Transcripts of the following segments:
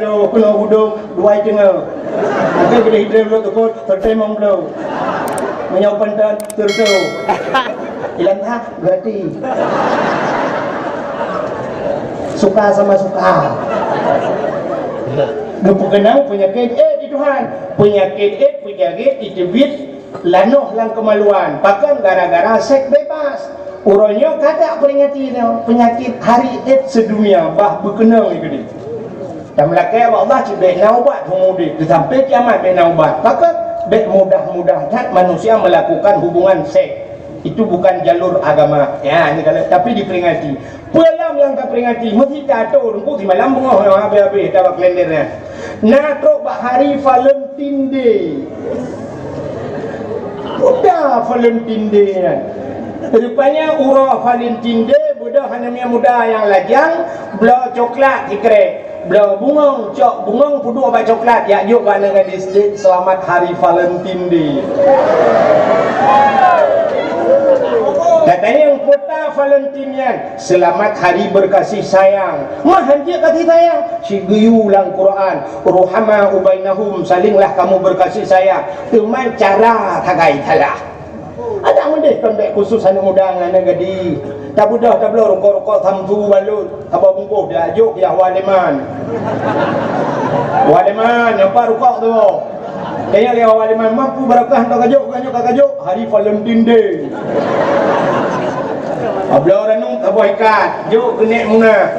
tu penuh hudung dua tengah. Mungkin bila hidra belum tukut tertemang belum. Menyapan dan tertu. Ilang ha berarti. Suka sama suka. Gepukenang penyakit di Tuhan. Penyakit ditebit lanuh lang kemaluan. Bahkan gara-gara seks bebas. Urangnya kata peringati penyakit hari sedunia bah berkenang ni gede. Dan melakai Allah cibek naubat humudi sampai kiamat be naubat. Maka dek mudah-mudahan manusia melakukan hubungan seks. Itu bukan jalur agama. Ya, ini kalau tapi diperingati. Pelam yang tak peringati mesti jatuh rungkuk di malam bunga habis-habis dapat kalendernya. Nak trok hari Valentine Day. Udah Valentine Day kan. Rupanya urah Valentine Day budak hanamia muda yang lajang belah coklat dikrek. Belah bungong cok bungong pudu obat coklat ya yuk mana gadis selamat hari Valentine Day. Katanya yang kota Valentinian selamat hari berkasih sayang. Mahan dia kasih sayang. Si geyu lang Quran. Ruhama ubainahum salinglah kamu berkasih sayang. Teman cara tagai talah. Ada mendeh kondek khusus anak muda ngana gadi. Tak budah tak belum rokok-rokok tamtu balut. Apa bungkuh dia ajuk ya waliman. Waliman nampak rokok tu. Kaya dia waliman mampu barakah tak kajuk hari Valentine Day. Abla ranung tabuh ikat, juk ke nek munah.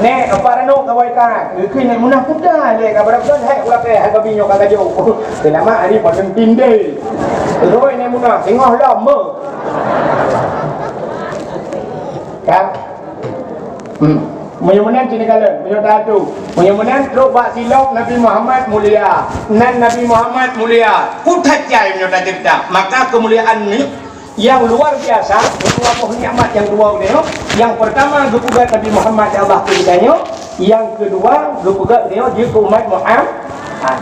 Nek apa ranung tabuh ikat? Ke nek munah kuda le ka barakah hai ulake hai babi nyok ka juk. Selamat hari Valentine Day. Terus nek munah tengah lama. Kan? Mudah-mudahan cina kala, mudah tu. Mudah-mudahan teruk bak silap Nabi Muhammad mulia. Nan Nabi Muhammad mulia. Utat jai mudah cerita. Maka kemuliaan ni yang luar biasa, dua nikmat yang dua ni. Yang pertama gepugat Nabi Muhammad ya Allah keridanya. Yang kedua gepugat dia ke umat Muhammad.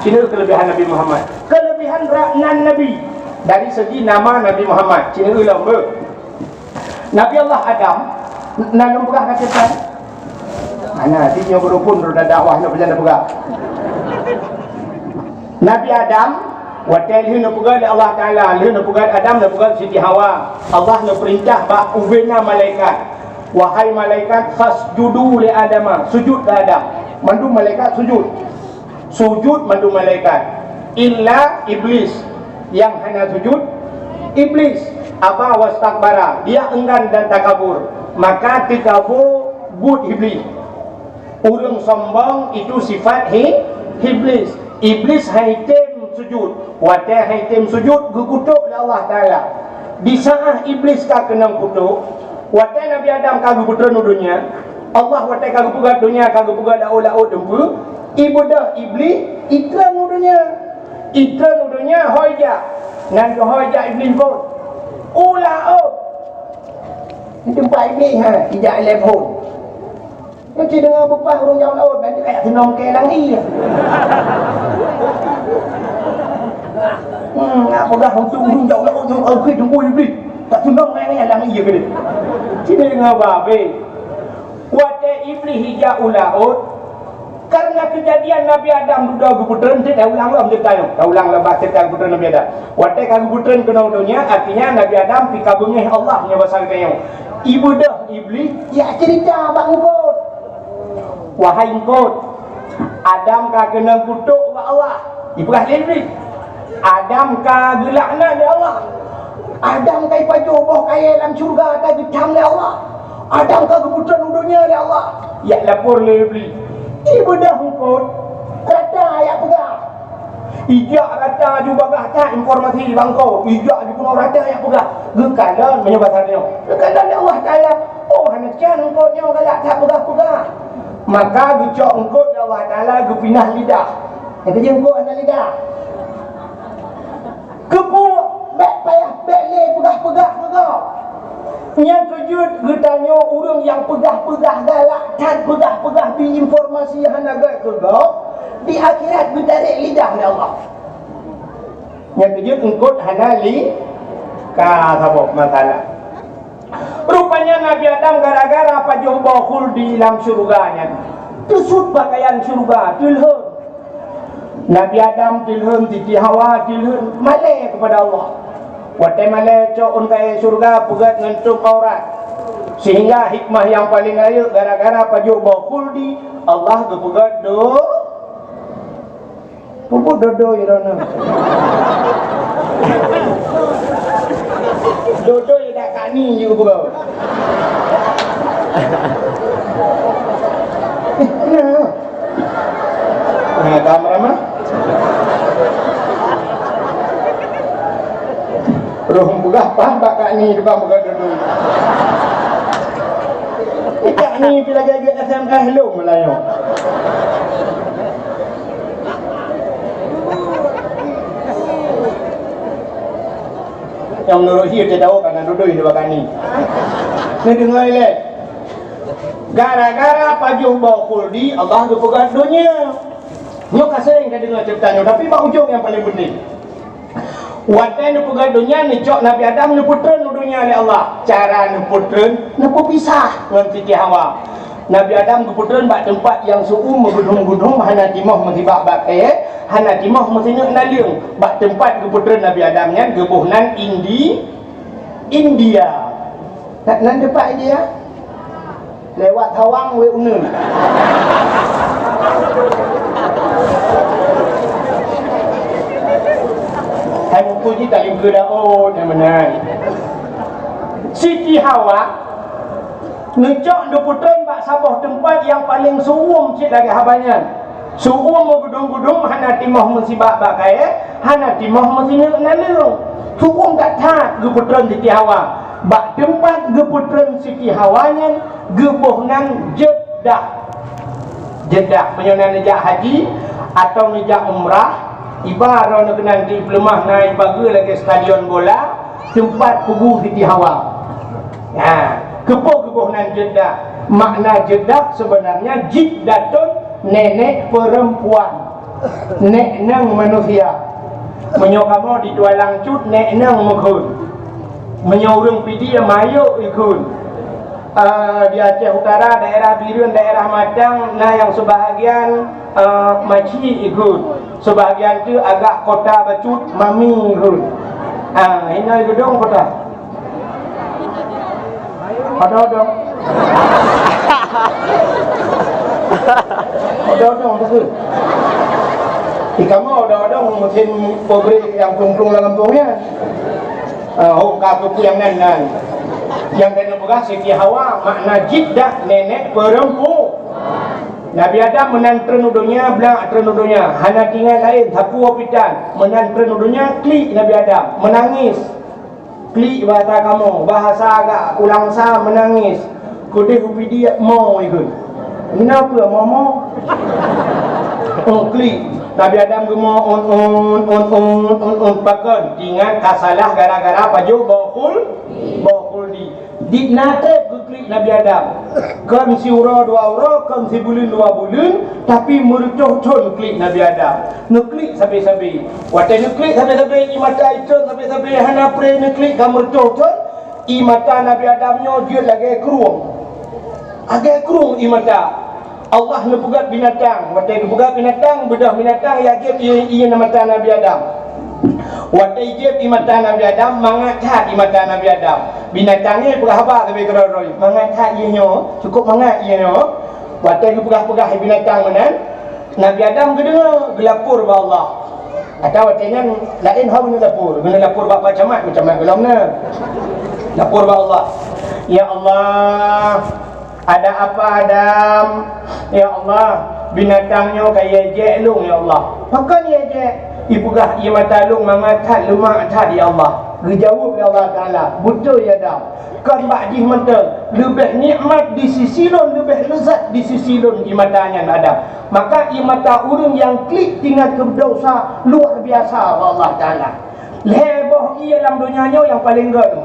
Cina kelebihan Nabi Muhammad. Kelebihan nan Nabi dari segi nama Nabi Muhammad. Cina ulang ber. Nabi Allah Adam nan pegah kata mana dia berupun roda dakwah nak berjalan pegah. Nabi Adam watel hu nak pegah Allah Taala, hu nak pegah Adam nak pegah Siti Hawa. Allah nak perintah bak ubena malaikat. Wahai malaikat fasjudu li Adam, sujud ke Adam. Mandu malaikat sujud. Sujud mandu malaikat. Illa iblis yang hanya sujud iblis aba wastakbara, dia enggan dan takabur. Maka takabur good iblis. Urang sombong itu sifat iblis. Iblis haitem sujud. Wate haitem sujud gukutuk oleh Allah Taala. Di saat iblis ka kenang kutuk, wate Nabi Adam ka guputra dunia. Allah wate ka gupugat dunia ka gupugat lau dempu. Ibadah iblis iklan dunia. Iklan dunia hoja. Nan hoja iblis pun. Ulau. Tempat iblis tidak level. Nanti dengar bupah orang jauh laut nanti kayak tenang ke langi. Apa dah orang jauh laut tu aku tunggu iblis. Tak tenang dengan langi je ke dia. Sini dengar babe. Wate iblis hijau laut karena kejadian Nabi Adam duda geputran tu dah ulang lah cerita tu. Dah ulang lah bahasa cerita geputran Nabi Adam. Wate kan geputran kena dunia artinya Nabi Adam pika bengih Allah nya pasal kaya. Ibadah iblis ya cerita bang engkau. Wahai engkau Adam ka kena kutuk oleh Allah ibrah iblis. Adam ka gelakna oleh Allah. Adam ka ipajuh boh kaya dalam syurga ta gecam oleh Allah. Adam ka keputusan dunia oleh Allah. Ya lapor le iblis. Ibadah engkau kata ayat pegang. Ijak kata juga gah informasi bangkau. Ijak juga pun rata ayat pegang. Gekalan menyebatannya. Gekalan Allah Taala. Oh hanya can engkau nyo galak tak pegang-pegang. Maka gecok engkau Allah Taala gepinah lidah. Kata je engkau ada lidah. Kepu bek payah bek le pegah-pegah engkau. Yang kejut getanya orang yang pegah-pegah galak dan pegah-pegah di informasi yang agak kegau di akhirat bertarik lidah oleh Allah. Yang kejut engkau hana li ka sabok masalah. Rupanya Nabi Adam gara-gara apa jauh khul di dalam syurganya. Tersut pakaian syurga, tilhun. Nabi Adam tilhun, Siti Hawa tilhun, malai kepada Allah. Watai malai cok untai syurga pegat ngentuk aurat. Sehingga hikmah yang paling raya gara-gara pajuk bawa khuldi, Allah kepegat do pupuk dodo irona. Dodo yang dah kani juga pukau. Nah, kamera mah. Roh bulah pah bakak ni depan buka dodo. Ikak ni bila jaga SMK hello Melayu. Yang menurut dia tahu kan duduk di belakang ni. Ni dengar le. Gara-gara pajuh bawa khuldi, Allah kepegat dunia. Nyo kasih yang dengar ceritanya, tapi pak ujung yang paling penting. Watai nu pegat dunia ni cok Nabi Adam nu putren dunia oleh Allah. Cara nu putren nu pisah dengan Siti Hawa. Nabi Adam keputren bak tempat yang suhu menggudung-gudung hana timah mengibak bakai, hana timah mestinya naliung bak tempat keputren Nabi Adam nya gebuhnan India. Tak nan tempat dia lewat Tawang we unun. Hai buku ni tak lingkar dah yang mana. Siti Hawa ngecok do putren bak sabah tempat yang paling suwum cik lagi habanyan. Suwum gudung-gudung hana timah musibah bakai, hana timah musibah nalung. Suwum tak tak ge putren Siti Hawa. Bak tempat ge putren Siti Hawanya gebuhnan Jeddah. Jeddah menyonan nejak haji atau nejak umrah. Ibarat nak nanti pelemah naik baga lagi stadion bola tempat kubur Siti Hawa. Kebuh nan Jeddah. Makna Jeddah sebenarnya jiddatun, nenek perempuan, nek nang manusia. Menyokamo di tualang cut nek nang mekun. Menyorong pidi mayuk ikun. Di Aceh Utara, daerah Birun, daerah Matang, nah yang sebahagian Maci ikut, sebahagian tu agak kota Bacut, Mami ikut. Ini gedung kota. Ada. Ada betul. Di kamu ada mesin pabrik yang plung-plung dalam kampungnya. Kaku yang nan. Yang kena beras Siti Hawa makna jiddah, nenek perempuan. Nabi Adam menantren udunya, belang atren udunya. Hana tinggal lain, sapu wapitan. Menantren udunya, klik Nabi Adam, menangis. Klik bahasa kamu, bahasa agak ulang sah menangis. Kudih upidi mau ikut. Kenapa mau? Klik. Nabi Adam gemuk pakan. Ingat kasalah gara-gara pajuk bokul di. Di natep klik Nabi Adam. Kan si ura 2 ura, kan si bulun 2 bulun, tapi mercuh-cuh klik Nabi Adam. Nuklik sampai-sampai. Watai nuklik sampai-sampai, imata itu sampai-sampai hana pre nuklik kan mercuh-cuh. Imata Nabi Adamnya dia lagi kerung. Agak kerung imata. Allah nepugat binatang. Watai nepugat binatang, bedah binatang ya gap ia nama Nabi Adam. Watai gap di mata Nabi Adam, mangat di mata Nabi Adam. Binatangnya pegah-pegah tapi keroi. Mangat ianya, cukup mangat ianya. Watai pegah-pegah binatang menan. Nabi Adam kedengar gelapur ba Allah. Atau watainya lain hau ni lapur. Guna lapur ba macam belumna. Lapur ba Allah. Ya Allah, ada apa Adam? Ya Allah, binatangnya kayak jelung ya Allah. Makan ya je. Ibugah ia mata lung mangatat lemak tad ya Allah. Dijawab ya Allah Taala. Betul ya Adam. Kan ba'di mental lebih nikmat di sisi lun, lebih lezat di sisi lun di matanya Adam. Maka i mata urang yang klik tinggal berdosa luar biasa Allah Taala. Leboh ia dalam dunianya yang paling gaduh.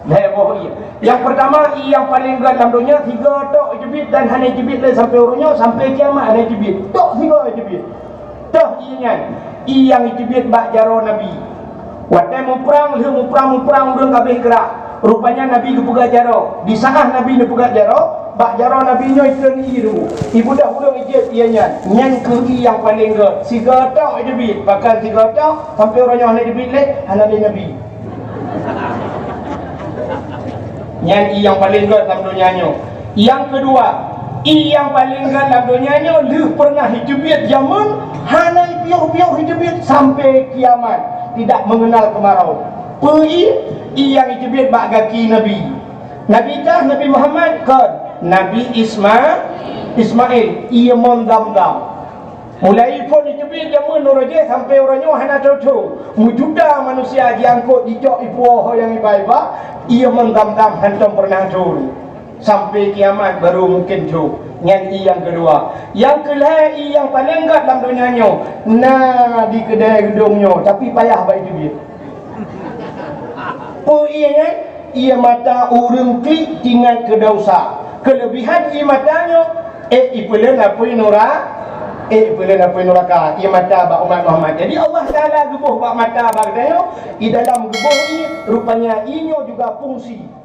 Leboh ia. Yang pertama yang paling gaduh dalam dunia 3 tok jebit dan hanya jebit le sampai urangnya sampai kiamat hanya jebit. Tok 3 jebit. Tok ingat yang jebit bak jaro Nabi. Watai muprang urang kabeh gerak. Rupanya Nabi kepugat jaro. Di saat Nabi kepugat jaro, bak jarang Nabi nyo ikan i dulu. Ibu dah ulang ijat ianya. Nyan ke i yang paling ke. Siga tak ada bit. Bahkan siga tak sampai orang yang ada bit leh hana dia Nabi. Nyan i yang paling ke dalam dunia nyo. Yang kedua, i yang paling ke dalam dunia nyo lu pernah hidupit zaman hana piau-piau hidupit sampai kiamat. Tidak mengenal kemarau. Pei yang hidupit bak gaki Nabi. Nabi dah Nabi Muhammad kan Nabi Ismail ia mondam-dam mulai pun dicebit zaman raja sampai orangnya hana tahu mujuda manusia diangkut dijok ibu yang iba-iba ia mondam-dam hantam pernah tahu sampai kiamat baru mungkin tahu. Yang kedua, yang kelai yang paling enggak dalam dunianya nah di kedai gedungnya tapi payah baik duit. Oh iya ia mata urang klik tinggal ke dosa. Kelebihan ia matanya ipulen apa neraka. Ia mata bak umat Muhammad. Jadi Allah Taala gebuh bak mata bak dayo di dalam gebuh ni rupanya inyo juga fungsi